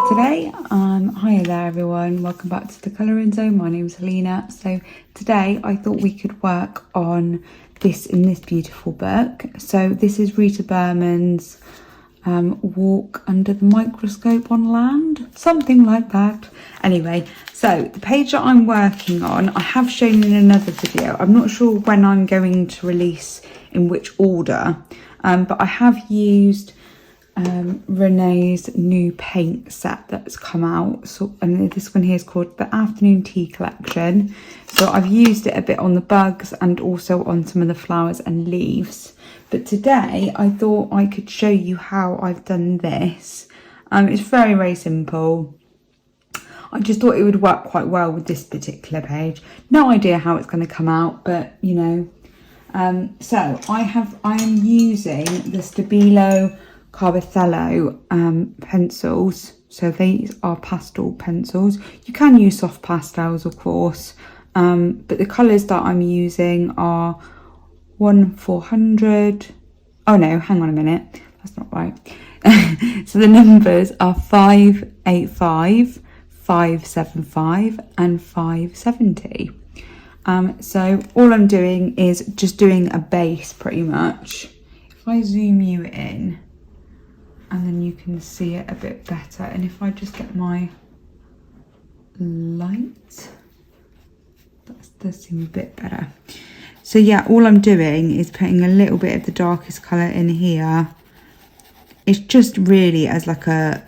Today, hi there everyone, welcome back to the Colouring Zone. My name is Helena. So today I thought we could work on this in this beautiful book. So this is Rita Berman's Walk Under the Microscope on Land, something like that. Anyway, so the page that I'm working on, I have shown in another video. I'm not sure when I'm going to release in which order, but I have used Renee's new paint set that's come out. So, and this one here is called the Afternoon Tea Collection. So I've used it a bit on the bugs and also on some of the flowers and leaves. But today I thought I could show you how I've done this. It's very, very simple. I just thought it would work quite well with this particular page. No idea how it's going to come out, but you know. So I am using the Stablio Carbothello pencils. So these are pastel pencils. You can use soft pastels, of course, but the colours that I'm using are 1400. Oh no, hang on a minute, that's not right. So the numbers are 585, 575 and 570. So all I'm doing is just doing a base pretty much. If I zoom you in, and then you can see it a bit better. And if I just get my light, that does seem a bit better. So yeah, all I'm doing is putting a little bit of the darkest colour in here. It's just really as like a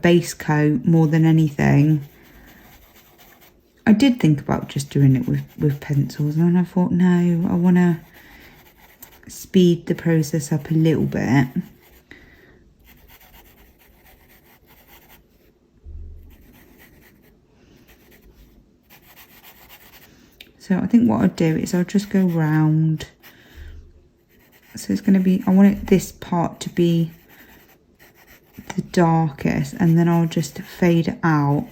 base coat more than anything. I did think about just doing it with pencils, and then I thought, no, I want to speed the process up a little bit. So I think what I'll do is I'll just go round. So it's going to be, I want this part to be the darkest, and then I'll just fade it out.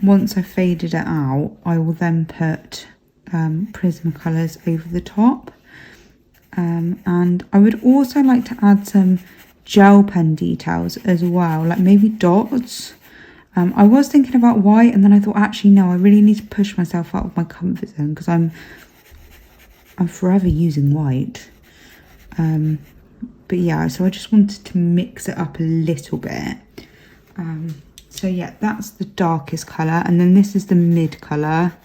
Once I've faded it out, I will then put Prismacolors over the top. And I would also like to add some gel pen details as well, like maybe dots. I was thinking about white, and then I thought, actually, no, I really need to push myself out of my comfort zone because I'm forever using white. But yeah, so I just wanted to mix it up a little bit. So yeah, that's the darkest colour, and then this is the mid colour.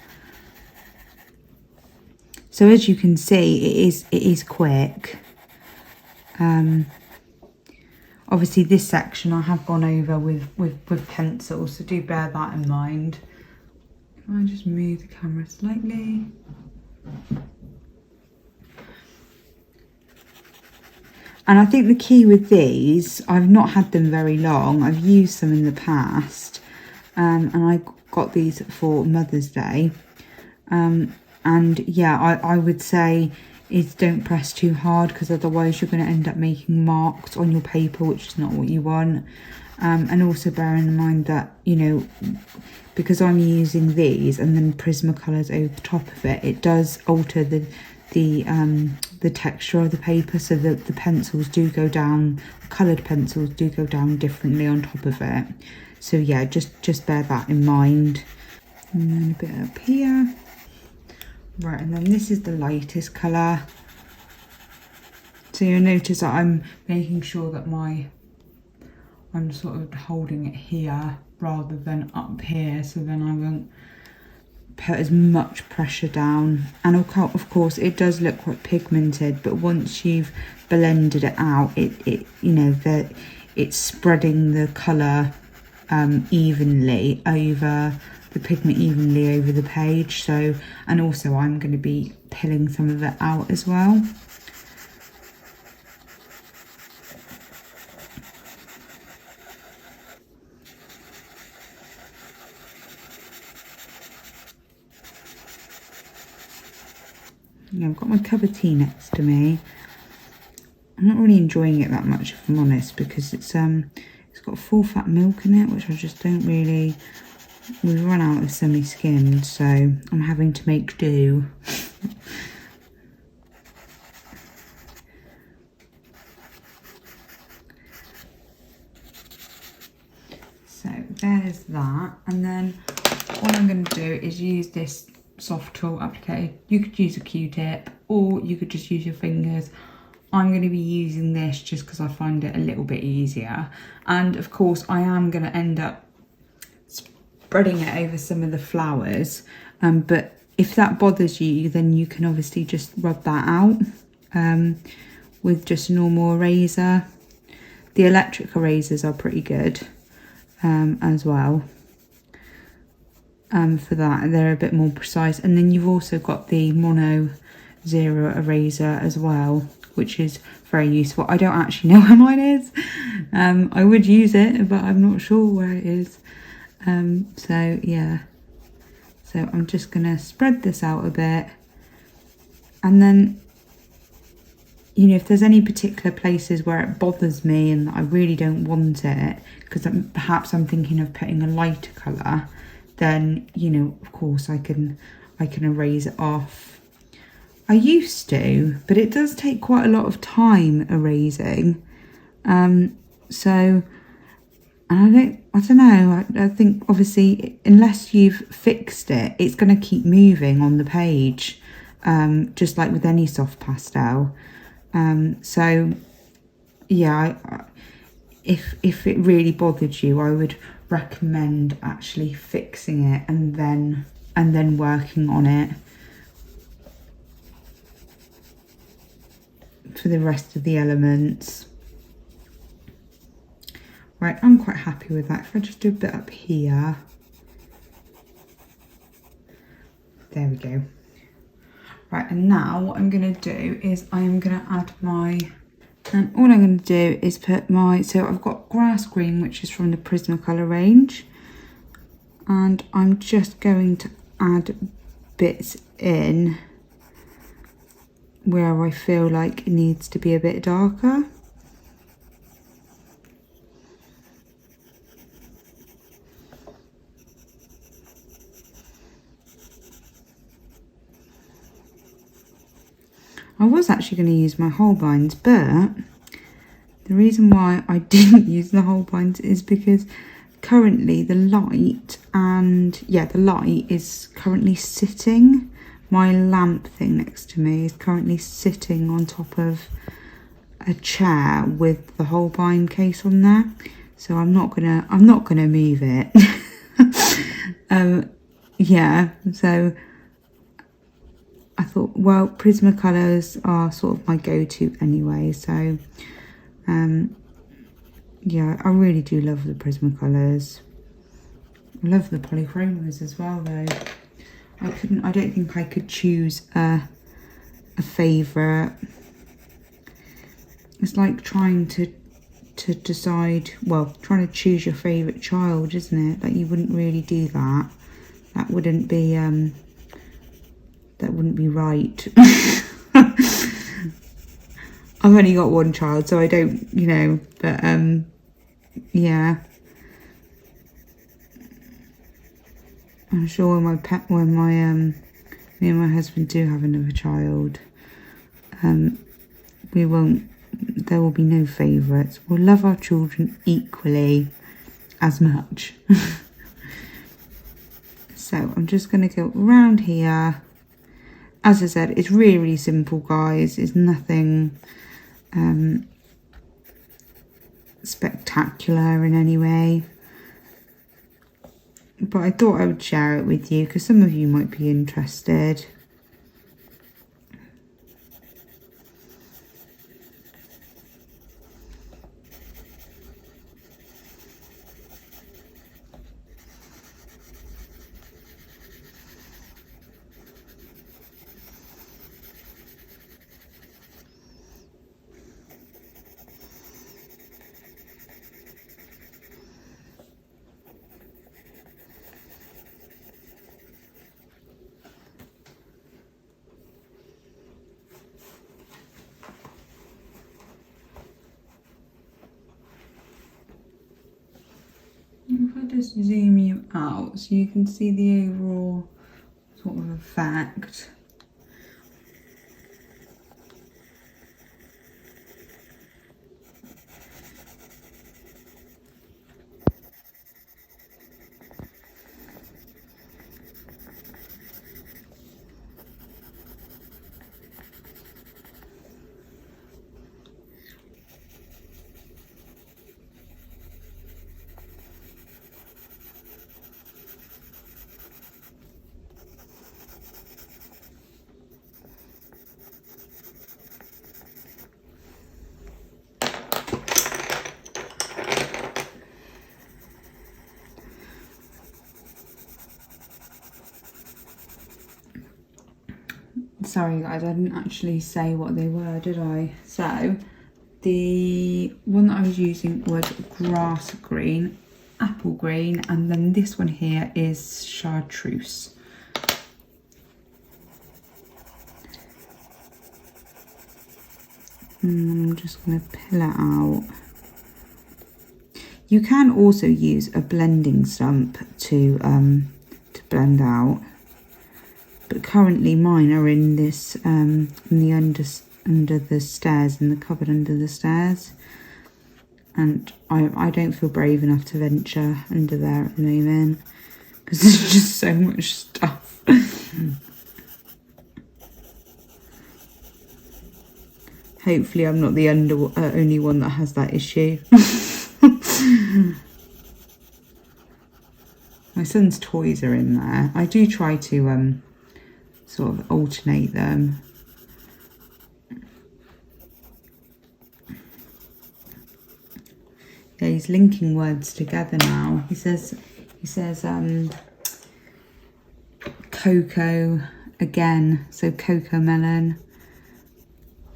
So as you can see, it is quick. Obviously this section I have gone over with pencils, so do bear that in mind. If I just move the camera slightly. And I think the key with these, I've not had them very long. I've used them in the past, and I got these for Mother's Day. And yeah, I would say is don't press too hard, because otherwise you're going to end up making marks on your paper, which is not what you want. And also bearing in mind that, you know, because I'm using these and then Prismacolors over the top of it, it does alter the texture of the paper, so that the pencils do go down, the coloured pencils do go down differently on top of it. So yeah, just bear that in mind. And then a bit up here. Right, and then this is the lightest colour. So you'll notice that I'm making sure that I'm sort of holding it here rather than up here, so then I won't put as much pressure down. And of course it does look quite pigmented, but once you've blended it out, it you know, that it's spreading the colour evenly over the pigment, evenly over the page. So, and also I'm going to be pilling some of it out as well. Yeah, I've got my cup of tea next to me. I'm not really enjoying it that much, if I'm honest, because it's got full fat milk in it, which I just don't really. We've run out of semi-skimmed, so I'm having to make do. there's that. And then all I'm going to do is use this soft tool applicator. You could use a Q-tip or you could just use your fingers. I'm going to be using this just because I find it a little bit easier. And of course I am going to end up spreading it over some of the flowers. But if that bothers you, then you can obviously just rub that out with just a normal eraser. The electric erasers are pretty good as well for that. They're a bit more precise. And then you've also got the mono zero eraser as well, which is very useful. I don't actually know where mine is. I would use it, but I'm not sure where it is. So yeah. So I'm just going to spread this out a bit. And then, you know, if there's any particular places where it bothers me and I really don't want it, because perhaps I'm thinking of putting a lighter colour, then, you know, of course I can erase it off. I used to, but it does take quite a lot of time erasing. So, and I don't know, I think obviously unless you've fixed it, it's going to keep moving on the page, just like with any soft pastel. So yeah, if it really bothered you, I would recommend actually fixing it and then working on it for the rest of the elements. Right, I'm quite happy with that. If I just do a bit up here. There we go. Right, and now what I'm going to do is I'm going to add and all I'm going to do is put so I've got grass green, which is from the Prismacolor range. And I'm just going to add bits in where I feel like it needs to be a bit darker. I was actually going to use my Holbeins, but the reason why I didn't use the Holbeins is because currently the light is currently sitting. My lamp thing next to me is currently sitting on top of a chair with the Holbein case on there. So I'm not gonna move it. Yeah, so I thought, well, Prismacolors are sort of my go-to anyway, so yeah, I really do love the Prismacolors. I love the polychromos as well, though. I don't think I could choose a favourite. It's like trying to decide, well, trying to choose your favourite child, isn't it? Like, you wouldn't really do that. That wouldn't be right. I've only got one child, so I don't, you know, but yeah. I'm sure when me and my husband do have another child, there will be no favourites. We'll love our children equally as much. So I'm just going to go around here. As I said, it's really, really simple, guys. It's nothing spectacular in any way. But I thought I would share it with you because some of you might be interested. If I just zoom you out so you can see the overall sort of effect. Sorry guys, I didn't actually say what they were, did I? So the one that I was using was grass green, apple green, and then this one here is chartreuse. I'm just going to pull it out. You can also use a blending stump to blend out, but currently mine are in this in the under the stairs, in the cupboard under the stairs, and I don't feel brave enough to venture under there at the moment because there's just so much stuff. Hopefully I'm not the only one that has that issue. My son's toys are in there. I do try to sort of alternate them. Yeah, he's linking words together now. He says cocoa again, so cocoa melon,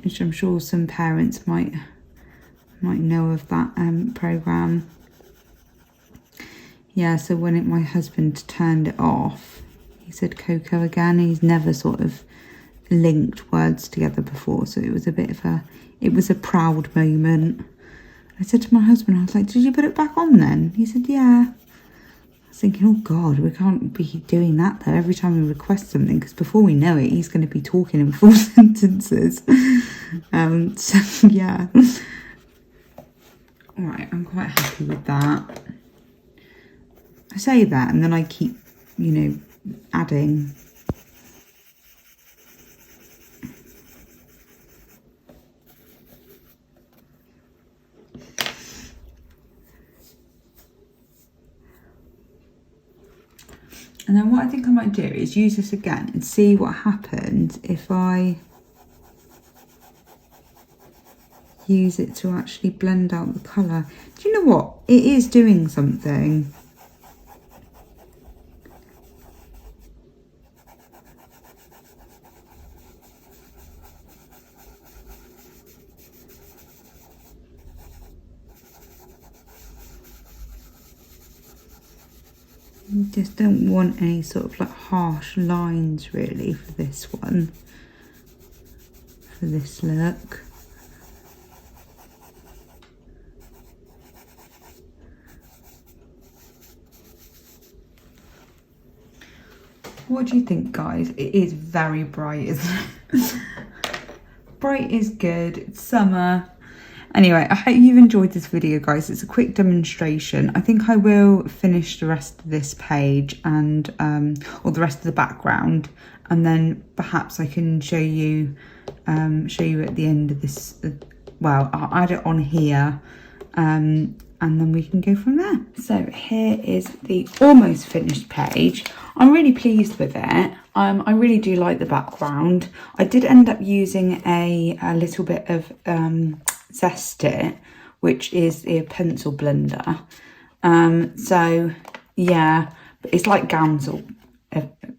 which I'm sure some parents might know of that program. Yeah, so when my husband turned it off, he said cocoa again. He's never sort of linked words together before, so it was a bit of a proud moment. I said to my husband, I was like, did you put it back on then? He said, yeah. I was thinking, oh God, we can't be doing that though every time we request something, because before we know it, he's going to be talking in full sentences. So yeah. All right, I'm quite happy with that. I say that and then I keep, you know, adding. And then what I think I might do is use this again and see what happens if I use it to actually blend out the colour. Do you know what? It is doing something. Just don't want any sort of like harsh lines really for this one, for this look. What do you think, guys? It is very bright, isn't it? Bright is good. It's summer. Anyway, I hope you've enjoyed this video, guys. It's a quick demonstration. I think I will finish the rest of this page and or the rest of the background, and then perhaps I can show you at the end of this. Well, I'll add it on here, and then we can go from there. So here is the almost finished page. I'm really pleased with it. I really do like the background. I did end up using a little bit of Zest It, which is a pencil blender. So yeah, but it's like Gamsel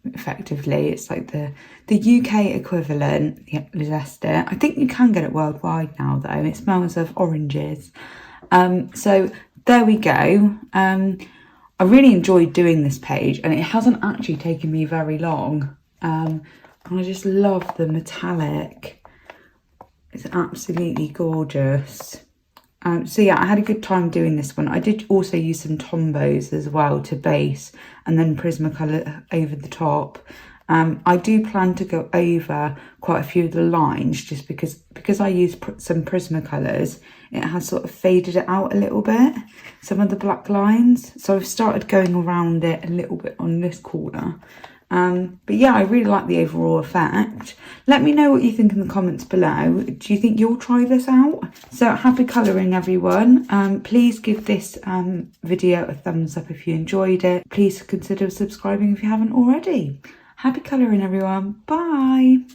effectively. It's like the UK equivalent, yeah, Zest It. I think you can get it worldwide now though. It smells of oranges. So there we go. I really enjoyed doing this page, and it hasn't actually taken me very long. And I just love the metallic. It's absolutely gorgeous. So yeah, I had a good time doing this one. I did also use some Tombos as well to base, and then Prismacolor over the top. I do plan to go over quite a few of the lines, just because I used some Prismacolors, it has sort of faded it out a little bit, some of the black lines. So I've started going around it a little bit on this corner. But yeah, I really like the overall effect. Let me know what you think in the comments below. Do you think you'll try this out? So happy colouring, everyone. Please give this video a thumbs up if you enjoyed it. Please consider subscribing if you haven't already. Happy colouring, everyone. Bye.